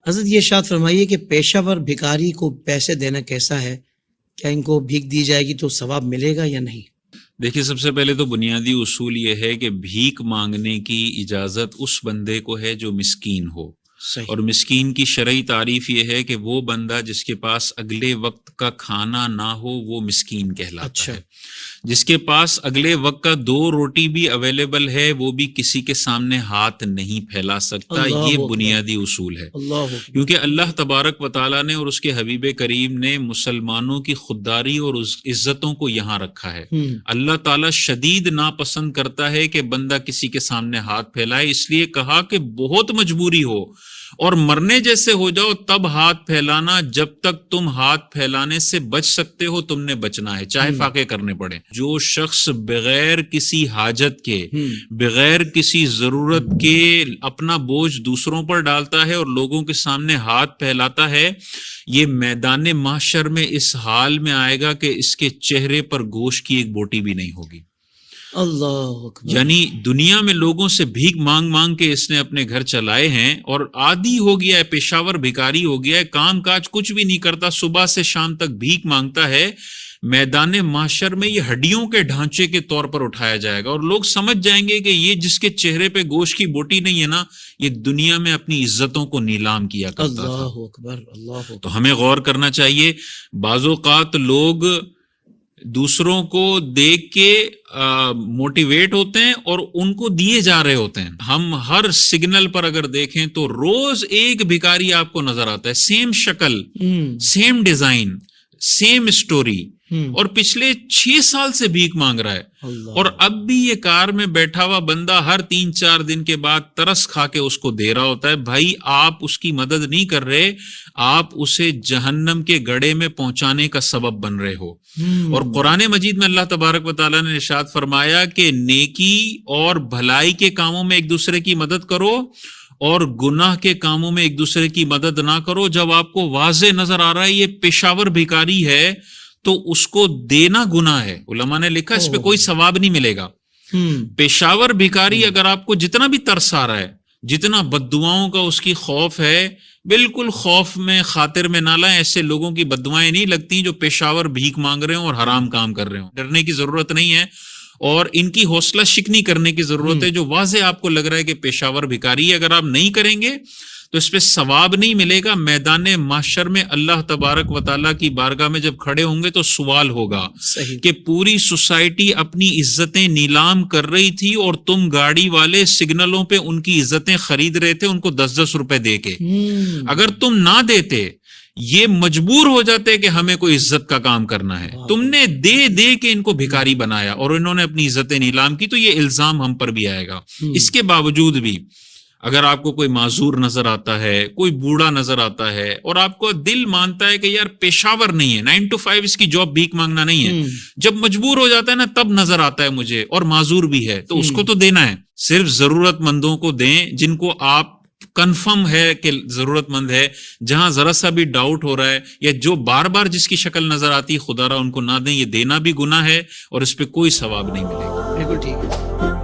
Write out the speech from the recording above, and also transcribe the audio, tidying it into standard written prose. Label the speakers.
Speaker 1: حضرت یہ ارشاد فرمائیے کہ پیشہ ور بھکاری کو پیسے دینا کیسا ہے؟ کیا ان کو بھیک دی جائے گی تو ثواب ملے گا یا نہیں؟
Speaker 2: دیکھیے، سب سے پہلے تو بنیادی اصول یہ ہے کہ بھیک مانگنے کی اجازت اس بندے کو ہے جو مسکین ہو.
Speaker 1: صحیح.
Speaker 2: اور مسکین کی شرعی تعریف یہ ہے کہ وہ بندہ جس کے پاس اگلے وقت کا کھانا نہ ہو وہ مسکین کہلاتا
Speaker 1: اچھا.
Speaker 2: ہے. جس کے پاس اگلے وقت کا 2 روٹی بھی اویلیبل ہے وہ بھی کسی کے سامنے ہاتھ نہیں پھیلا سکتا.
Speaker 1: اللہ
Speaker 2: یہ
Speaker 1: اکبر.
Speaker 2: بنیادی اصول ہے.
Speaker 1: اللہ اکبر.
Speaker 2: کیونکہ اللہ تبارک و تعالیٰ نے اور اس کے حبیب کریم نے مسلمانوں کی خودداری اور عزتوں کو یہاں رکھا ہے. اللہ تعالیٰ شدید ناپسند کرتا ہے کہ بندہ کسی کے سامنے ہاتھ پھیلائے، اس لیے کہا کہ بہت مجبوری ہو اور مرنے جیسے ہو جاؤ تب ہاتھ پھیلانا. جب تک تم ہاتھ پھیلانے سے بچ سکتے ہو تم نے بچنا ہے، چاہے فاقے کرنے پڑے. جو شخص بغیر کسی حاجت کے، بغیر کسی ضرورت کے اپنا بوجھ دوسروں پر ڈالتا ہے اور لوگوں کے سامنے ہاتھ پھیلاتا ہے، یہ میدان محشر میں اس حال میں آئے گا کہ اس کے چہرے پر گوشت کی ایک بوٹی بھی نہیں ہوگی.
Speaker 1: اللہ اکبر.
Speaker 2: یعنی دنیا میں لوگوں سے بھیک مانگ مانگ کے اس نے اپنے گھر چلائے ہیں اور عادی ہو گیا ہے، پیشاور بھکاری ہو گیا ہے، کام کاج کچھ بھی نہیں کرتا، صبح سے شام تک بھیک مانگتا ہے. میدان محشر میں یہ ہڈیوں کے ڈھانچے کے طور پر اٹھایا جائے گا اور لوگ سمجھ جائیں گے کہ یہ جس کے چہرے پہ گوشت کی بوٹی نہیں ہے نا، یہ دنیا میں اپنی عزتوں کو نیلام کیا کرتا تھا.
Speaker 1: اللہ اکبر. اللہ اکبر.
Speaker 2: تو ہمیں غور کرنا چاہیے. بعض اوقات لوگ دوسروں کو دیکھ کے موٹیویٹ ہوتے ہیں اور ان کو دیے جا رہے ہوتے ہیں. ہم ہر سگنل پر اگر دیکھیں تو روز ایک بھکاری آپ کو نظر آتا ہے، سیم شکل، سیم ڈیزائن، سیم اسٹوری، اور پچھلے 6 سال سے بھیک مانگ رہا ہے. اور اب بھی یہ کار میں بیٹھا ہوا بندہ ہر 3-4 دن کے بعد ترس کھا کے اس کو دے رہا ہوتا ہے. بھائی آپ اس کی مدد نہیں کر رہے، آپ اسے جہنم کے گڑھے میں پہنچانے کا سبب بن رہے ہو. اور قرآن مجید میں اللہ تبارک و تعالیٰ نے ارشاد فرمایا کہ نیکی اور بھلائی کے کاموں میں ایک دوسرے کی مدد کرو اور گناہ کے کاموں میں ایک دوسرے کی مدد نہ کرو. جب آپ کو واضح نظر آ رہا ہے یہ پیشاور بھکاری ہے تو اس کو دینا گناہ ہے. علماء نے لکھا اس پہ کوئی ثواب نہیں ملے گا. پیشاور بھکاری اگر آپ کو جتنا بھی ترس آ رہا ہے، جتنا بد دعاؤں کا اس کی خوف ہے، بالکل خوف میں خاطر میں نہ لائیں. ایسے لوگوں کی بد دعائیں نہیں لگتی جو پیشاور بھیک مانگ رہے ہوں اور حرام کام کر رہے ہوں. ڈرنے کی ضرورت نہیں ہے اور ان کی حوصلہ شکنی کرنے کی ضرورت ہے. جو واضح آپ کو لگ رہا ہے کہ پیشاور بھکاری ہے، اگر آپ نہیں کریں گے تو اس پہ ثواب نہیں ملے گا. میدان محشر میں اللہ تبارک و تعالیٰ کی بارگاہ میں جب کھڑے ہوں گے تو سوال ہوگا کہ پوری سوسائٹی اپنی عزتیں نیلام کر رہی تھی اور تم گاڑی والے سگنلوں پہ ان کی عزتیں خرید رہے تھے ان کو 10-10 روپے دے کے. اگر تم نہ دیتے، یہ مجبور ہو جاتے کہ ہمیں کوئی عزت کا کام کرنا ہے، تم نے دے دے کے ان کو بھکاری بنایا اور انہوں نے اپنی عزتیں نیلام کی، تو یہ الزام ہم پر بھی آئے گا. اس کے باوجود بھی اگر آپ کو کوئی معذور نظر آتا ہے، کوئی بوڑھا نظر آتا ہے اور آپ کو دل مانتا ہے کہ یار پیشاور نہیں ہے، 9 to 5 اس کی جاب بھیک مانگنا نہیں ہے، جب مجبور ہو جاتا ہے نا تب نظر آتا ہے مجھے اور معذور بھی ہے، تو اس کو تو دینا ہے. صرف ضرورت مندوں کو دیں جن کو آپ کنفرم ہے کہ ضرورت مند ہے. جہاں ذرا سا بھی ڈاؤٹ ہو رہا ہے یا جو بار بار جس کی شکل نظر آتی ہے خدا را ان کو نہ دیں. یہ دینا بھی گناہ ہے اور اس پہ کوئی ثواب نہیں ملے گا.
Speaker 1: بالکل ٹھیک ہے.